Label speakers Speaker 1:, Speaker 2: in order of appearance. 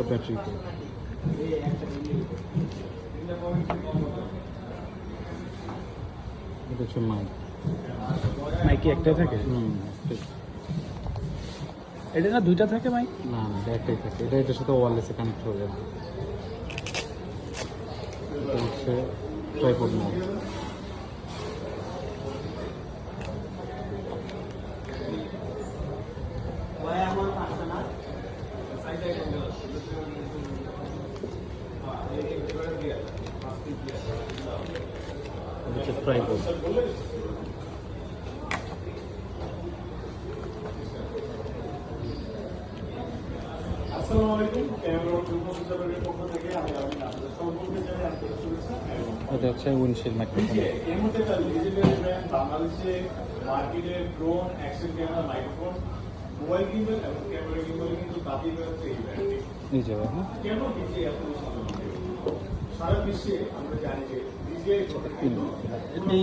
Speaker 1: Battery এটা হচ্ছে
Speaker 2: মাইকি একটাই থাকে? এটা না দুইটা থাকে মাইক?
Speaker 1: না না, একটাই থাকে। এটা এটার সাথে ওয়্যারলেসে কানেক্ট হয়ে যাবে। এটা হচ্ছে ট্রাইপড মাউন্ট। ট্রাইপড
Speaker 3: আসসালামু আলাইকুম। ক্যামেরা পক্ষ থেকে আমি আপনাদের সকলকে জানাই আন্তরিক শুভেচ্ছা এবং
Speaker 1: এটা হচ্ছে উইন্ডশিল্ড মাইক্রোফোন।
Speaker 3: এর মধ্যে একটা লিজেন্ডারি ব্র্যান্ড বাংলাদেশে মার্কেটে drone action camera microphone mobile কিনবেন এবং ক্যামেরা কিনবেন কিন্তু তাতেই হচ্ছে এই ব্র্যান্ডটি।
Speaker 1: এই যাবে হ্যাঁ,
Speaker 3: কেন ডিজে এত বেশি জনপ্রিয়? সারা বিশ্বে আমরা জানি যে ডিজে